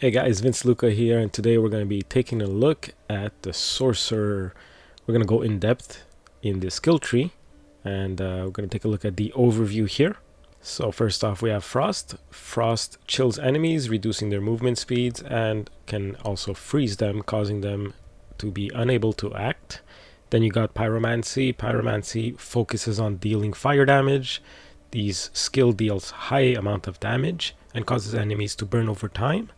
Hey guys, Vince Luca here, and today we're going to be taking a look at the Sorcerer. We're going to go in depth in the skill tree, and we're going to take a look at the overview here. So first off, we have Frost. Frost chills enemies, reducing their movement speeds, and can also freeze them, causing them to be unable to act. Then you got Pyromancy. Pyromancy focuses on dealing fire damage. These skill deals high amount of damage and causes enemies to burn over time.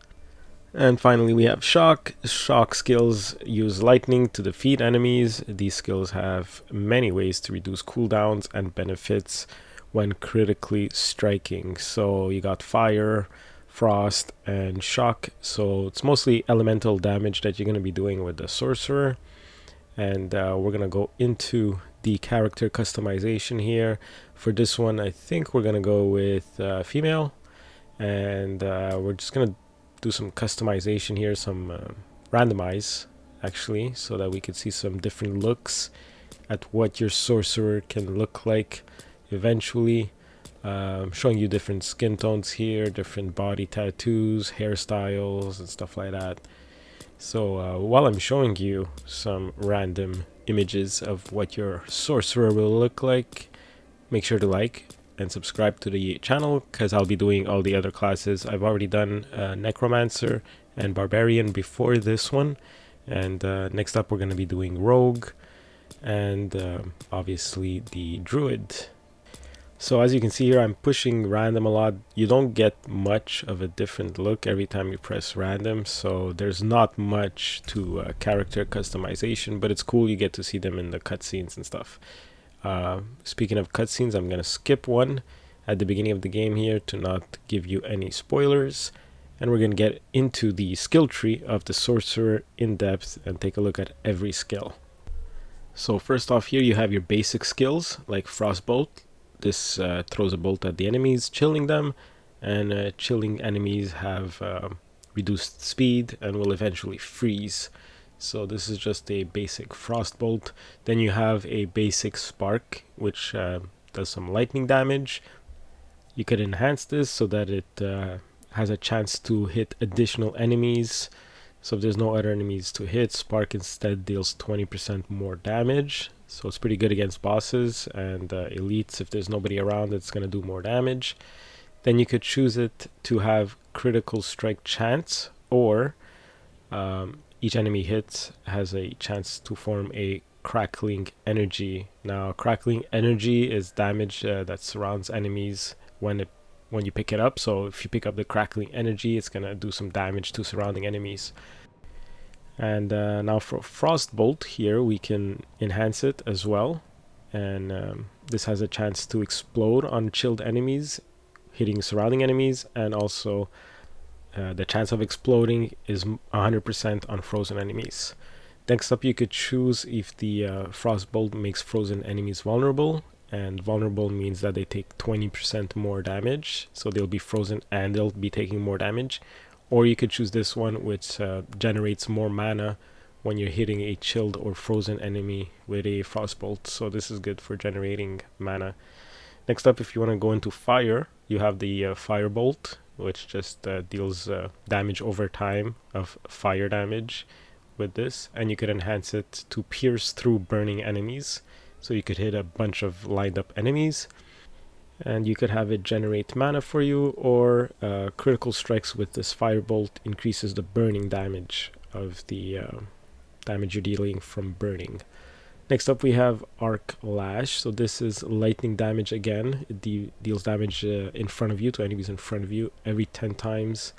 And finally we have Shock. Shock skills use lightning to defeat enemies. These skills have many ways to reduce cooldowns and benefits when critically striking. So you got Fire, Frost, and Shock. So it's mostly elemental damage that you're going to be doing with the Sorcerer. And we're going to go into the character customization here. For this one, I think we're going to go with female. And we're just going to do some customization here, some randomize actually, so that we could see some different looks at what your sorcerer can look like eventually. Showing you different skin tones here, different body tattoos, hairstyles, and stuff like that. So while I'm showing you some random images of what your sorcerer will look like, make sure to like and subscribe to the channel, because I'll be doing all the other classes. I've already done Necromancer and Barbarian before this one, and next up we're going to be doing Rogue and obviously the Druid. So as you can see here, I'm pushing random a lot. You don't get much of a different look every time you press random, so there's not much to character customization, but it's cool. You get to see them in the cutscenes and stuff. Speaking of cutscenes, I'm going to skip one at the beginning of the game here to not give you any spoilers. And we're going to get into the skill tree of the Sorcerer in depth and take a look at every skill. So first off here, you have your basic skills like Frostbolt. This throws a bolt at the enemies, chilling them. And chilling enemies have reduced speed and will eventually freeze. So this is just a basic Frostbolt. Then you have a basic Spark, which does some lightning damage. You could enhance this so that it has a chance to hit additional enemies. So if there's no other enemies to hit, Spark instead deals 20% more damage. So it's pretty good against bosses and elites. If there's nobody around, it's going to do more damage. Then you could choose it to have critical strike chance, or each enemy hit has a chance to form a crackling energy. Now, crackling energy is damage that surrounds enemies when you pick it up. So if you pick up the crackling energy, it's gonna do some damage to surrounding enemies. And now for Frostbolt here, we can enhance it as well. And this has a chance to explode on chilled enemies, hitting surrounding enemies, and also the chance of exploding is 100% on frozen enemies. Next up, you could choose if the Frostbolt makes frozen enemies vulnerable, and vulnerable means that they take 20% more damage, so they'll be frozen and they'll be taking more damage. Or you could choose this one, which generates more mana when you're hitting a chilled or frozen enemy with a Frostbolt, so this is good for generating mana. Next up, if you want to go into fire, you have the Firebolt, which just deals damage over time of fire damage with this, and you could enhance it to pierce through burning enemies, so you could hit a bunch of lined up enemies. And you could have it generate mana for you, or critical strikes with this Firebolt increases the burning damage of the damage you're dealing from burning. Next up we have Arc Lash. So this is lightning damage again. It deals damage in front of you, to enemies in front of you. Every 10 times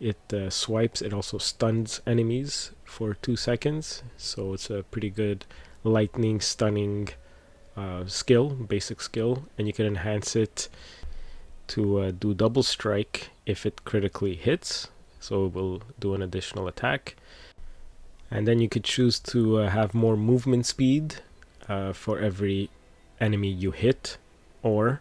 it swipes, it also stuns enemies for 2 seconds. So it's a pretty good lightning stunning skill, basic skill. And you can enhance it to do double strike if it critically hits. So it will do an additional attack. And then you could choose to have more movement speed for every enemy you hit, or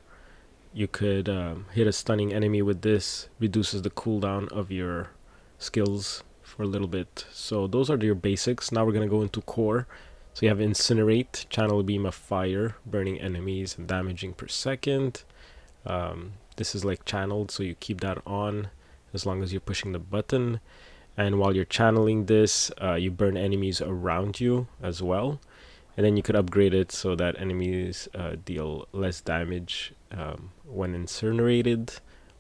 you could hit a stunning enemy with this, reduces the cooldown of your skills for a little bit. So those are your basics. Now we're going to go into core. So you have Incinerate, channel beam of fire, burning enemies and damaging per second. This is like channeled, so you keep that on as long as you're pushing the button. And while you're channeling this, you burn enemies around you as well. And then you could upgrade it so that enemies deal less damage when incinerated,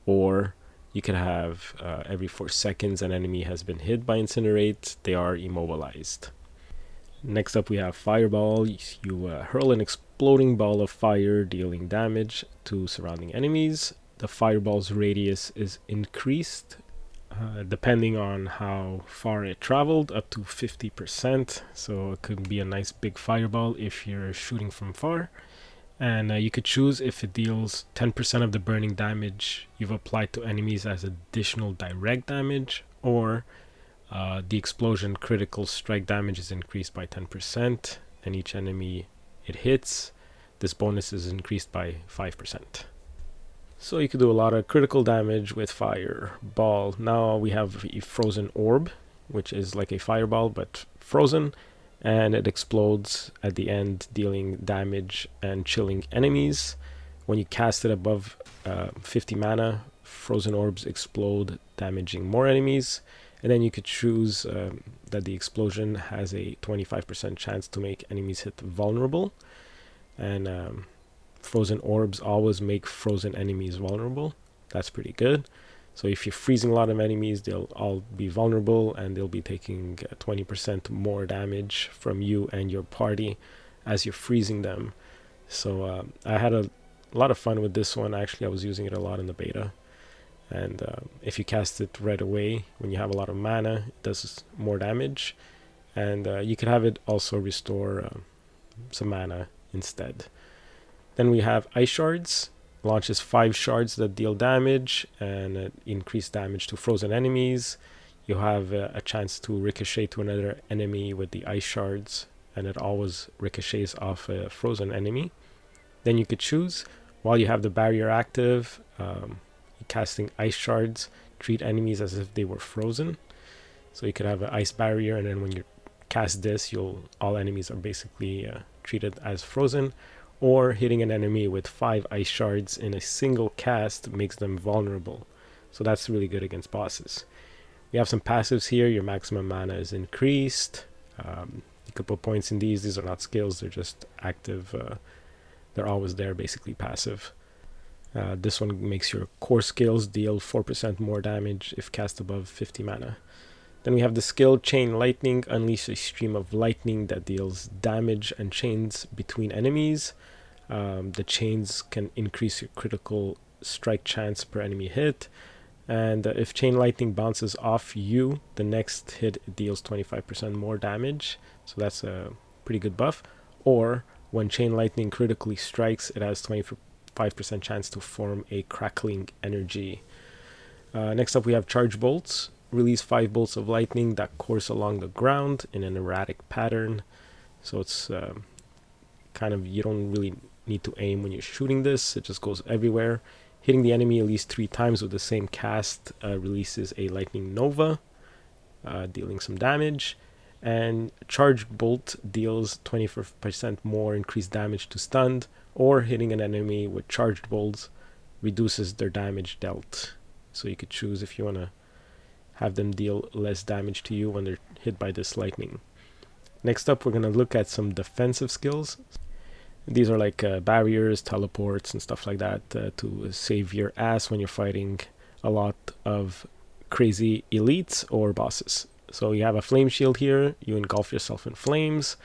or you could have every 4 seconds an enemy has been hit by incinerate, they are immobilized. Next up we have Fireball. You hurl an exploding ball of fire dealing damage to surrounding enemies. The fireball's radius is increased depending on how far it traveled, up to 50%. So it could be a nice big fireball if you're shooting from far. And you could choose if it deals 10% of the burning damage you've applied to enemies as additional direct damage, or the explosion critical strike damage is increased by 10%, and each enemy it hits, this bonus is increased by 5%. So you could do a lot of critical damage with Fireball. Now we have a Frozen Orb, which is like a fireball but frozen, and it explodes at the end, dealing damage and chilling enemies. When you cast it above 50 mana, Frozen Orbs explode, damaging more enemies. And then you could choose that the explosion has a 25% chance to make enemies hit vulnerable. And Frozen Orbs always make frozen enemies vulnerable. That's pretty good. So if you're freezing a lot of enemies, they'll all be vulnerable and they'll be taking 20% more damage from you and your party as you're freezing them. So I had a lot of fun with this one. Actually, I was using it a lot in the beta. And if you cast it right away when you have a lot of mana, it does more damage. And you could have it also restore some mana instead. Then we have Ice Shards. Launches 5 shards that deal damage and increase damage to frozen enemies. You have a chance to ricochet to another enemy with the Ice Shards, and it always ricochets off a frozen enemy. Then you could choose, while you have the barrier active, casting Ice Shards, treat enemies as if they were frozen. So you could have an ice barrier, and then when you cast this, all enemies are basically treated as frozen. Or hitting an enemy with 5 Ice Shards in a single cast makes them vulnerable. So that's really good against bosses. We have some passives here. Your maximum mana is increased. You could put points in these. These are not skills. They're just active. They're always there, basically passive. This one makes your core skills deal 4% more damage if cast above 50 mana. Then we have the skill Chain Lightning. Unleash a stream of lightning that deals damage and chains between enemies. The chains can increase your critical strike chance per enemy hit. And if Chain Lightning bounces off you, the next hit deals 25% more damage. So that's a pretty good buff. Or when Chain Lightning critically strikes, it has 25% chance to form a crackling energy. Next up we have Charge Bolts. Release 5 bolts of lightning that course along the ground in an erratic pattern. So it's kind of, you don't really need to aim when you're shooting this. It just goes everywhere. Hitting the enemy at least 3 times with the same cast releases a lightning nova, dealing some damage. And Charge Bolt deals 24% more increased damage to stunned, or hitting an enemy with charged bolts reduces their damage dealt. So you could choose if you want to have them deal less damage to you when they're hit by this lightning. Next up, we're going to look at some defensive skills. These are like barriers, teleports, and stuff like that to save your ass when you're fighting a lot of crazy elites or bosses. So you have a flame shield here. You engulf yourself in flames,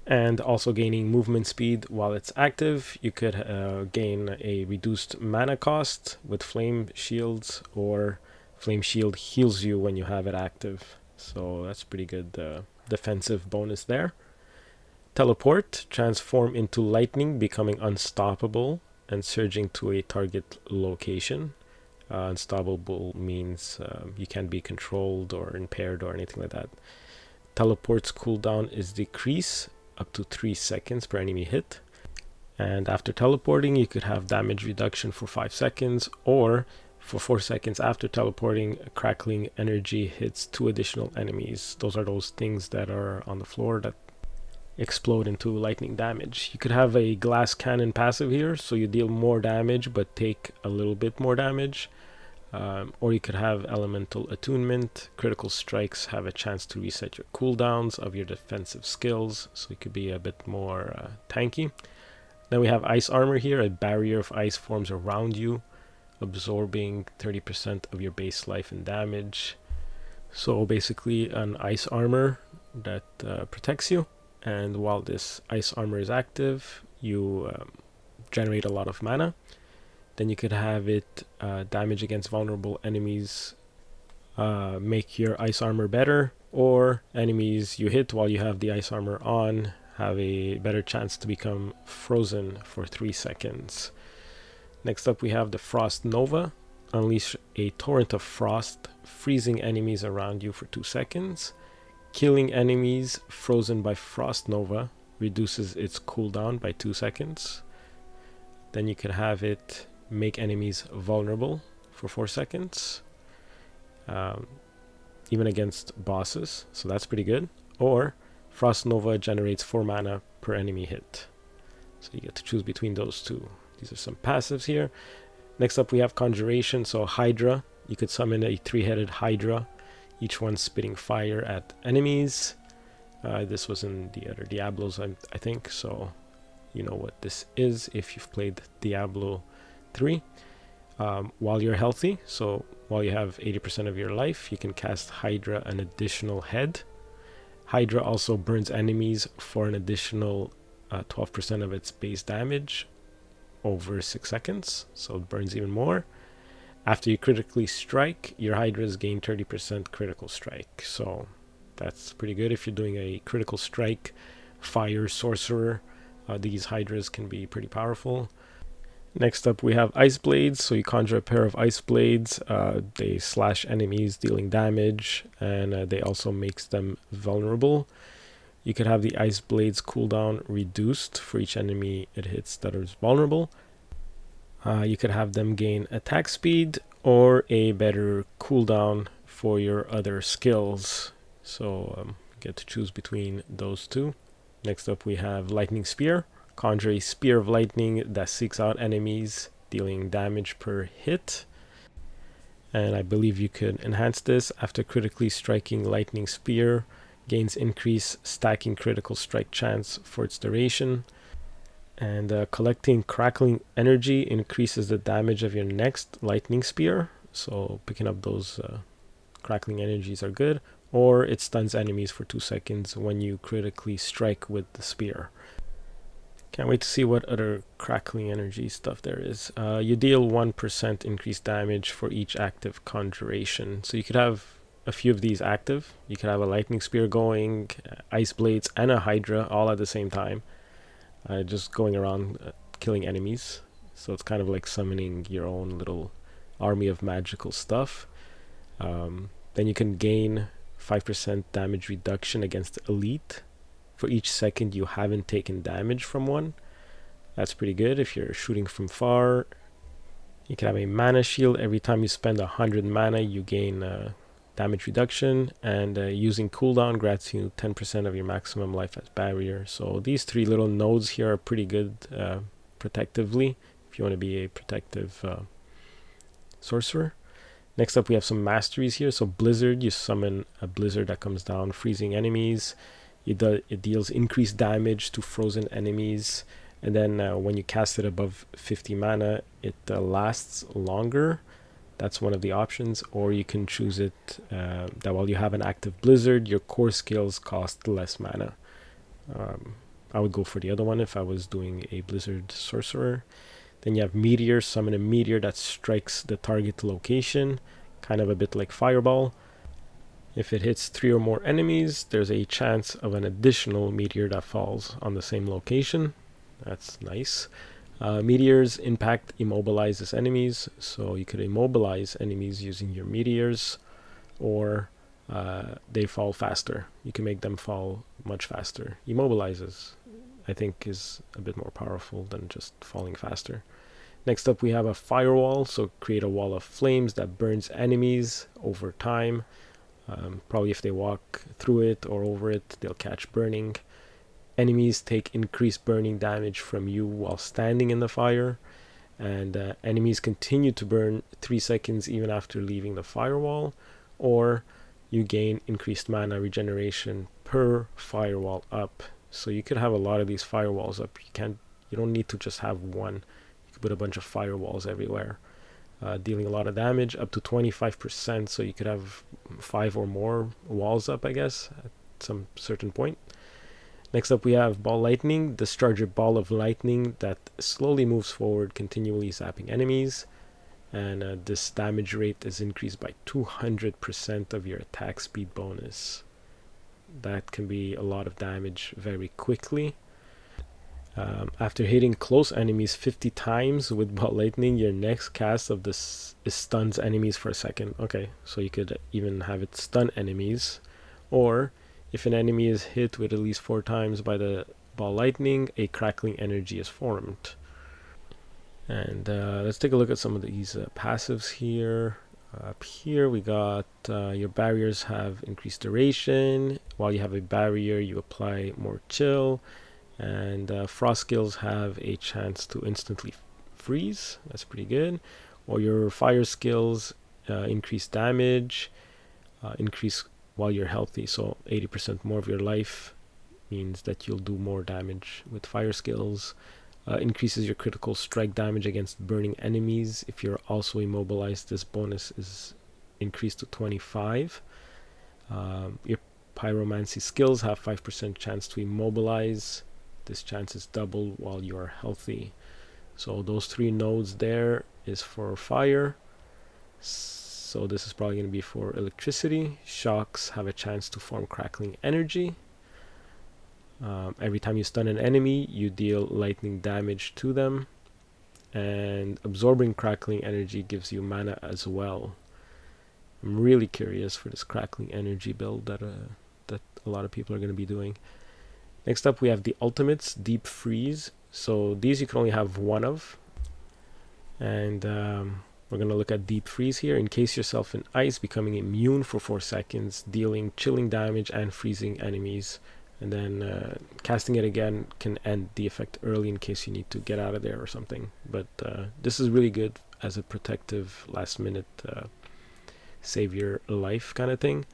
and also gaining movement speed while it's active. You could gain a reduced mana cost with flame shields, or Flame Shield heals you when you have it active. So that's pretty good defensive bonus there. Teleport, transform into lightning, becoming unstoppable and surging to a target location. Unstoppable means you can't be controlled or impaired or anything like that. Teleport's cooldown is decreased up to 3 seconds per enemy hit. And after teleporting, you could have damage reduction for 5 seconds, or for 4 seconds after teleporting, crackling energy hits 2 additional enemies. Those are those things that are on the floor that explode into lightning damage. You could have a glass cannon passive here, so you deal more damage but take a little bit more damage. Or you could have elemental attunement. Critical strikes have a chance to reset your cooldowns of your defensive skills, so it could be a bit more tanky. Then we have ice armor here. A barrier of ice forms around you, absorbing 30% of your base life and damage. So basically an ice armor that protects you, and while this ice armor is active, you generate a lot of mana. Then you could have it damage against vulnerable enemies, make your ice armor better, or enemies you hit while you have the ice armor on have a better chance to become frozen for 3 seconds. Next up we have the Frost Nova. Unleash a torrent of frost, freezing enemies around you for 2 seconds. Killing enemies frozen by Frost Nova reduces its cooldown by 2 seconds. Then you could have it make enemies vulnerable for 4 seconds. Even against bosses, so that's pretty good. Or Frost Nova generates 4 mana per enemy hit. So you get to choose between those two. These are some passives here. Next up we have Conjuration, so Hydra. You could summon a 3-headed Hydra, each one spitting fire at enemies. This was in the other Diablos, I think, so you know what this is if you've played Diablo 3. While you're healthy, so while you have 80% of your life, you can cast Hydra an additional head. Hydra also burns enemies for an additional 12% of its base damage over 6 seconds, so it burns even more. After you critically strike, your Hydras gain 30% critical strike, so that's pretty good if you're doing a critical strike fire sorcerer. These Hydras can be pretty powerful. Next up we have Ice Blades, so you conjure a pair of Ice Blades. They slash enemies, dealing damage, and they also makes them vulnerable. You could have the Ice Blades cooldown reduced for each enemy it hits that is vulnerable. You could have them gain attack speed or a better cooldown for your other skills. So you get to choose between those two. Next up we have Lightning Spear. Conjure a spear of lightning that seeks out enemies, dealing damage per hit. And I believe you could enhance this. After critically striking, Lightning Spear gains increased stacking critical strike chance for its duration. And collecting crackling energy increases the damage of your next Lightning Spear. So picking up those crackling energies are good. Or it stuns enemies for 2 seconds when you critically strike with the spear. Can't wait to see what other crackling energy stuff there is. You deal 1% increased damage for each active conjuration. So you could have a few of these active. You could have a Lightning Spear going, Ice Blades, and a Hydra all at the same time. Just going around killing enemies. So it's kind of like summoning your own little army of magical stuff. Then you can gain 5% damage reduction against Elite for each second you haven't taken damage from one. That's pretty good if you're shooting from far. You can have a mana shield. Every time you spend 100 mana, you gain damage reduction, and using cooldown grants you 10% of your maximum life as barrier. So these 3 little nodes here are pretty good protectively if you want to be a protective sorcerer. Next up we have some masteries here. So Blizzard, you summon a blizzard that comes down, freezing enemies. It deals increased damage to frozen enemies, and then when you cast it above 50 mana, it lasts longer. That's one of the options. Or you can choose it that while you have an active blizzard, your core skills cost less mana. I would go for the other one if I was doing a blizzard sorcerer. Then you have Meteor, summon a meteor that strikes the target location, kind of a bit like Fireball. If it hits 3 or more enemies, there's a chance of an additional meteor that falls on the same location. That's nice. Meteors impact immobilizes enemies, so you could immobilize enemies using your meteors, or they fall faster. You can make them fall much faster. Immobilizes, I think, is a bit more powerful than just falling faster. Next up we have a Firewall, so create a wall of flames that burns enemies over time. Probably if they walk through it or over it, they'll catch burning. Enemies take increased burning damage from you while standing in the fire. and enemies continue to burn 3 seconds even after leaving the firewall, or you gain increased mana regeneration per firewall up. So you could have a lot of these firewalls up. You don't need to just have one. You could put a bunch of firewalls everywhere, dealing a lot of damage, up to 25%. So you could have 5 or more walls up, I guess, at some certain point. Next up we have Ball Lightning. Discharge a ball of lightning that slowly moves forward, continually zapping enemies. And this damage rate is increased by 200% of your attack speed bonus. That can be a lot of damage very quickly. After hitting close enemies 50 times with Ball Lightning, your next cast of this stuns enemies for a second. Okay, so you could even have it stun enemies. Or if an enemy is hit with at least 4 times by the Ball Lightning, a crackling energy is formed. And let's take a look at some of these passives here. Up here we got your barriers have increased duration. While you have a barrier, you apply more chill. And frost skills have a chance to instantly freeze. That's pretty good. Or your fire skills increase damage, increase while you're healthy. So 80% more of your life means that you'll do more damage with fire skills. Increases your critical strike damage against burning enemies. If you're also immobilized, this bonus is increased to 25. Your pyromancy skills have 5% chance to immobilize. This chance is double while you are healthy. So those 3 nodes there is for fire. So this is probably going to be for electricity. Shocks have a chance to form crackling energy. Every time you stun an enemy, you deal lightning damage to them. And absorbing crackling energy gives you mana as well. I'm really curious for this crackling energy build that a lot of people are going to be doing. Next up we have the ultimates, Deep Freeze. So these you can only have one of. And we're going to look at Deep Freeze here. Encase yourself in ice, becoming immune for 4 seconds, dealing chilling damage and freezing enemies. And then casting it again can end the effect early in case you need to get out of there or something. But this is really good as a protective last minute save your life kind of thing.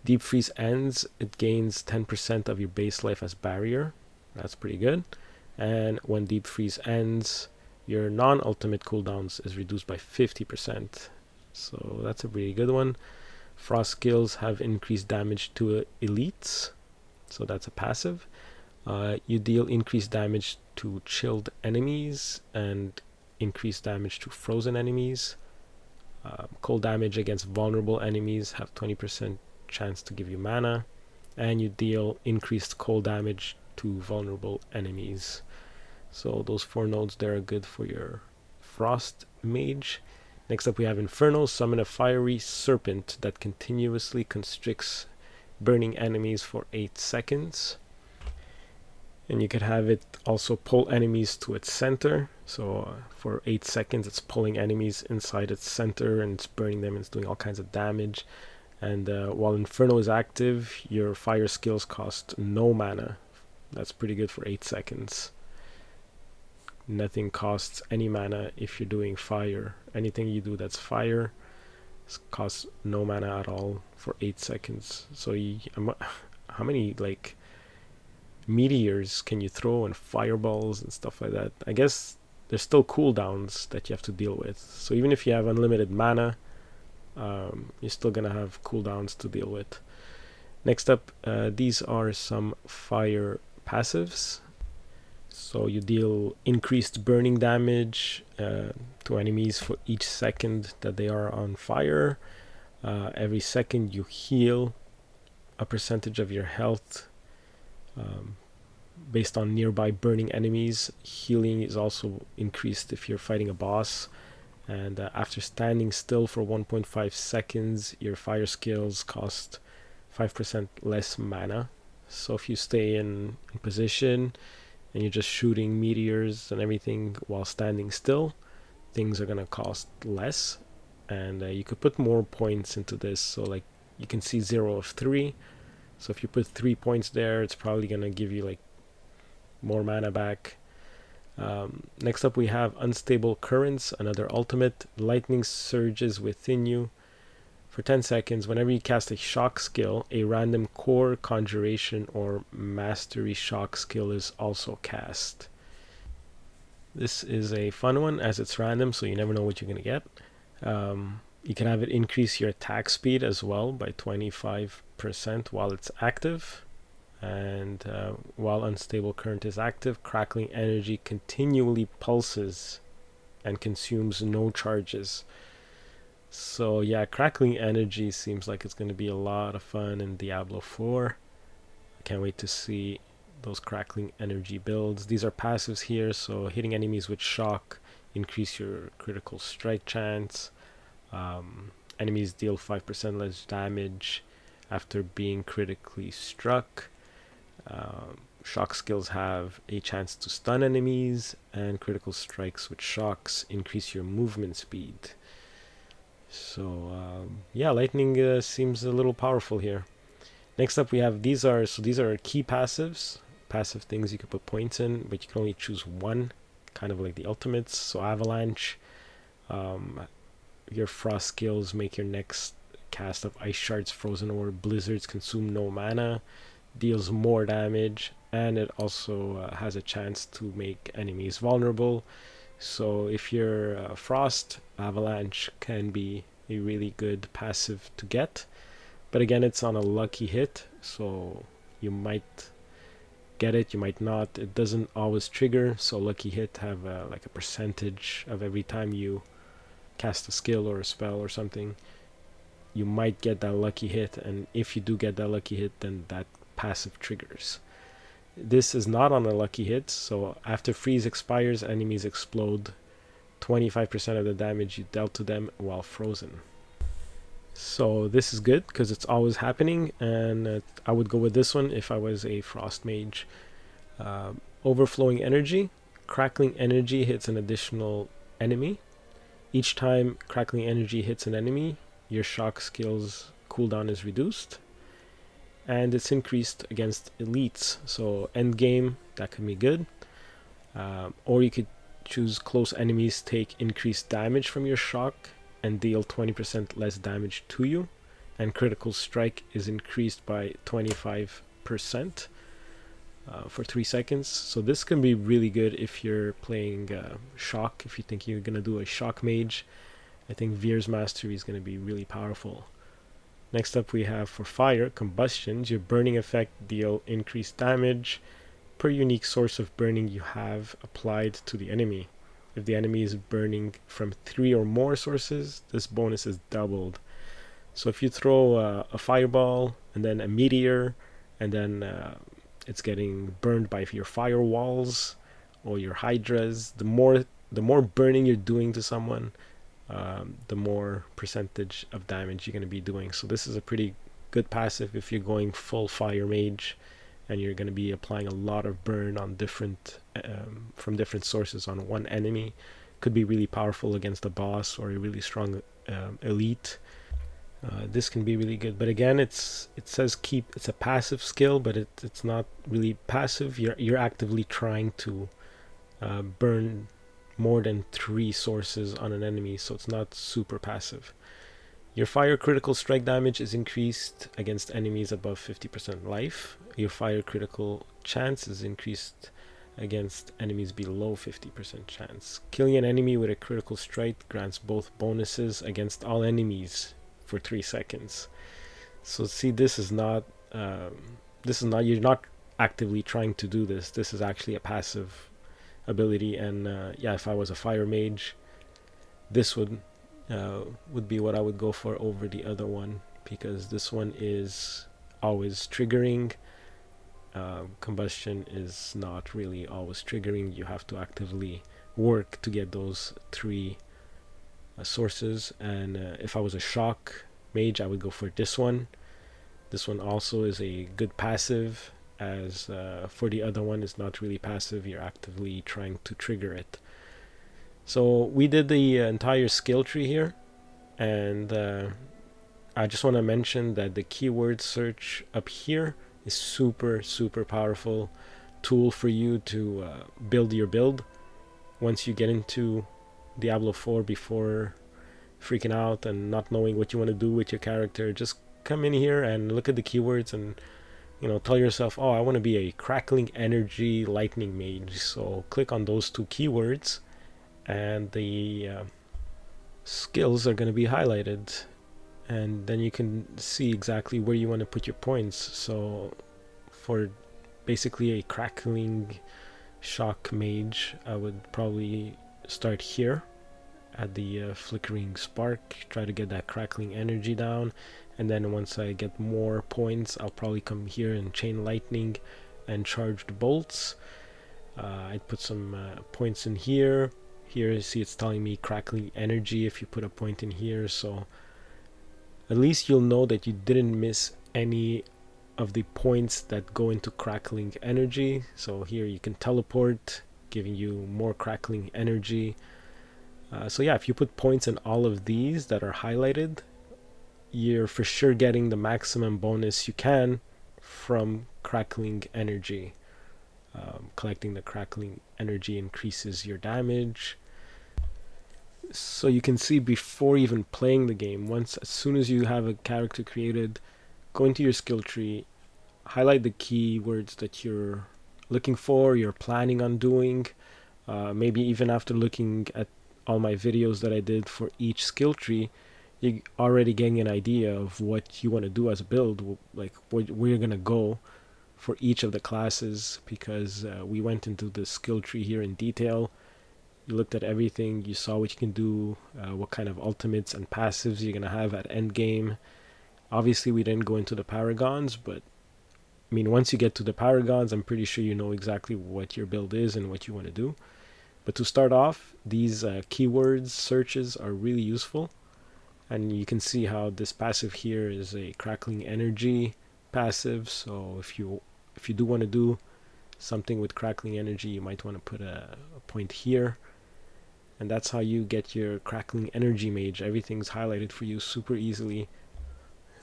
Deep Freeze ends, it gains 10% of your base life as barrier. That's pretty good. And when Deep Freeze ends, your non-ultimate cooldowns is reduced by 50%. So that's a really good one. Frost skills have increased damage to elites. So that's a passive. You deal increased damage to chilled enemies and increased damage to frozen enemies. Cold damage against vulnerable enemies have 20% chance to give you mana. And you deal increased cold damage to vulnerable enemies. So those 4 nodes there are good for your frost mage. Next up we have Inferno. Summon a fiery serpent that continuously constricts burning enemies for 8 seconds. And you could have it also pull enemies to its center. So for 8 seconds it's pulling enemies inside its center and it's burning them and it's doing all kinds of damage. And while Inferno is active, your fire skills cost no mana. That's pretty good for 8 seconds. Nothing costs any mana if you're doing fire. Anything you do that's fire costs no mana at all for 8 seconds. So how many like meteors can you throw and fireballs and stuff like that? I guess there's still cooldowns that you have to deal with. So even if you have unlimited mana, you're still gonna have cooldowns to deal with. Next up, these are some fire passives. So you deal increased burning damage to enemies for each second that they are on fire. Every second you heal a percentage of your health based on nearby burning enemies. Healing is also increased if you're fighting a boss. And after standing still for 1.5 seconds, your fire skills cost 5% less mana. So if you stay in position and you're just shooting meteors and everything while standing still, things are gonna cost less. And you could put more points into this. So like you can see 0 of 3. So if you put 3 points there, it's probably gonna give you like more mana back. Next up we have Unstable Currents, another ultimate. Lightning surges within you for 10 seconds. Whenever you cast a shock skill, a random core, conjuration, or mastery shock skill is also cast. This is a fun one as it's random, so you never know what you're going to get. You can have it increase your attack speed as well by 25% while it's active. And while Unstable Current is active, Crackling Energy continually pulses and consumes no charges. So yeah, Crackling Energy seems like it's going to be a lot of fun in Diablo 4. I can't wait to see those Crackling Energy builds. These are passives here, so hitting enemies with shock increase your critical strike chance. Enemies deal 5% less damage after being critically struck. Shock skills have a chance to stun enemies, and critical strikes with shocks increase your movement speed. So yeah, lightning seems a little powerful here. Next up we have these are key passives, passive things you can put points in, but you can only choose one, kind of like the ultimates. So avalanche, your frost skills make your next cast of ice shards, frozen, or blizzards consume no mana, deals more damage, and it also has a chance to make enemies vulnerable. So if you're frost, avalanche can be a really good passive to get, but again it's on a lucky hit, so you might get it, you might not. It doesn't always trigger, so lucky hit have like a percentage of every time you cast a skill or a spell or something, you might get that lucky hit, and if you do get that lucky hit, then that passive triggers. This is not on a lucky hit, so after freeze expires, enemies explode 25% of the damage you dealt to them while frozen. So this is good because it's always happening, and I would go with this one if I was a frost mage. Overflowing energy. Crackling energy hits an additional enemy. Each time crackling energy hits an enemy, your shock skills cooldown is reduced, and it's increased against elites. So end game, that could be good. Or you could choose close enemies take increased damage from your shock and deal 20% less damage to you, and critical strike is increased by 25% for 3 seconds. So this can be really good if you're playing shock. If you think you're gonna do a shock mage, I think Veer's Mastery is gonna be really powerful. Next up we have for fire, combustions. Your burning effect deal increased damage per unique source of burning you have applied to the enemy. If the enemy is burning from 3 or more sources, this bonus is doubled. So if you throw a fireball and then a meteor, and then it's getting burned by your firewalls or your hydras, the more burning you're doing to someone, the more percentage of damage you're going to be doing. So this is a pretty good passive if you're going full fire mage and you're going to be applying a lot of burn on different from different sources on one enemy. Could be really powerful against a boss or a really strong elite. This can be really good, but again, it says it's a passive skill, but it's not really passive. You're actively trying to burn more than 3 sources on an enemy, so it's not super passive. Your fire critical strike damage is increased against enemies above 50% life. Your fire critical chance is increased against enemies below 50% chance. Killing an enemy with a critical strike grants both bonuses against all enemies for 3 seconds. So see, this is not you're not actively trying to do this. This is actually a passive ability, and yeah, if I was a fire mage, this would be what I would go for over the other one, because this one is always triggering. Combustion is not really always triggering. You have to actively work to get those 3 sources, and if I was a shock mage, I would go for this one. This one also is a good passive, as for the other one is not really passive. You're actively trying to trigger it. So we did the entire skill tree here, and I just want to mention that the keyword search up here is super powerful tool for you to build your build. once you get into Diablo 4, before freaking out and not knowing what you want to do with your character, just come in here and look at the keywords and tell yourself, oh, I want to be a crackling energy lightning mage. So click on those two keywords and the skills are going to be highlighted, and then you can see exactly where you want to put your points. So for basically a crackling shock mage, I would probably start here at the flickering spark, try to get that crackling energy down, and then once I get more points, I'll probably come here and chain lightning and charged bolts. I'd put some points in here. Here you see it's telling me crackling energy if you put a point in here, so at least you'll know that you didn't miss any of the points that go into crackling energy. So here you can teleport, giving you more crackling energy. So yeah, if you put points in all of these that are highlighted, you're for sure getting the maximum bonus you can from crackling energy. Collecting the crackling energy increases your damage. So you can see before even playing the game, as soon as you have a character created, go into your skill tree, highlight the keywords that you're looking for, you're planning on doing. Maybe even after looking at all my videos that I did for each skill tree, you're already getting an idea of what you want to do as a build, like where you're going to go for each of the classes, because we went into the skill tree here in detail. You looked at everything, you saw what you can do, what kind of ultimates and passives you're going to have at end game. Obviously we didn't go into the paragons, but I mean, once you get to the paragons, I'm pretty sure you know exactly what your build is and what you want to do. But to start off, these keywords searches are really useful, and you can see how this passive here is a crackling energy passive. So if you do want to do something with crackling energy, you might want to put a point here, and that's how you get your crackling energy mage. Everything's highlighted for you super easily.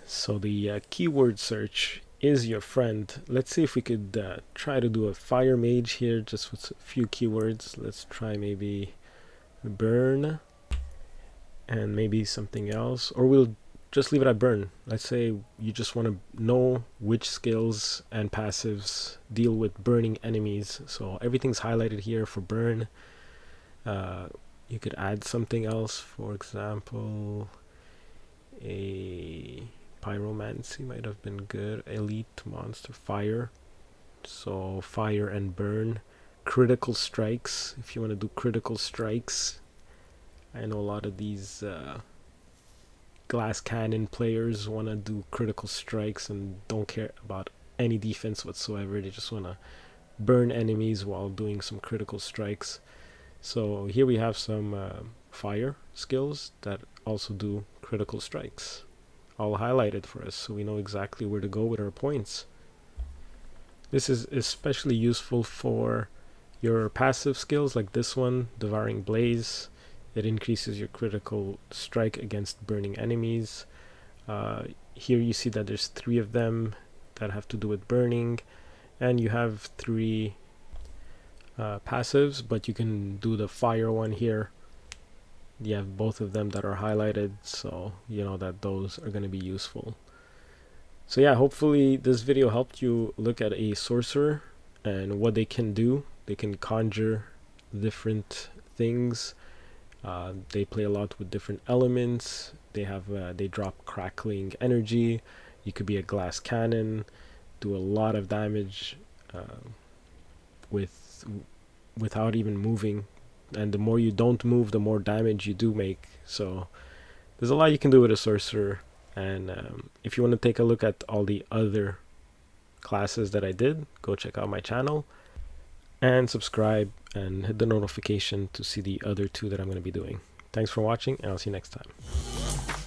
So the keyword search is your friend. Let's see if we could try to do a fire mage here, just with a few keywords. Let's try maybe burn and maybe something else, or we'll just leave it at burn. Let's say you just want to know which skills and passives deal with burning enemies. So everything's highlighted here for burn. You could add something else, for example, a pyromancy might have been good. Elite monster fire. So fire and burn. Critical strikes, if you want to do critical strikes. I know a lot of these glass cannon players want to do critical strikes and don't care about any defense whatsoever. They just want to burn enemies while doing some critical strikes. So here we have some fire skills that also do critical strikes, all highlighted for us, so we know exactly where to go with our points. This is especially useful for your passive skills like this one, Devouring Blaze. It increases your critical strike against burning enemies. Here you see that there's 3 of them that have to do with burning, and you have 3 passives, but you can do the fire one here. You have both of them that are highlighted, so you know that those are going to be useful. So yeah, hopefully this video helped you look at a sorcerer and what they can do. They can conjure different things. They play a lot with different elements. They drop crackling energy. You could be a glass cannon, do a lot of damage without even moving, and the more you don't move, the more damage you do make. So there's a lot you can do with a sorcerer, and if you want to take a look at all the other classes that I did, go check out my channel and subscribe and hit the notification to see the other 2 that I'm going to be doing. Thanks for watching, and I'll see you next time.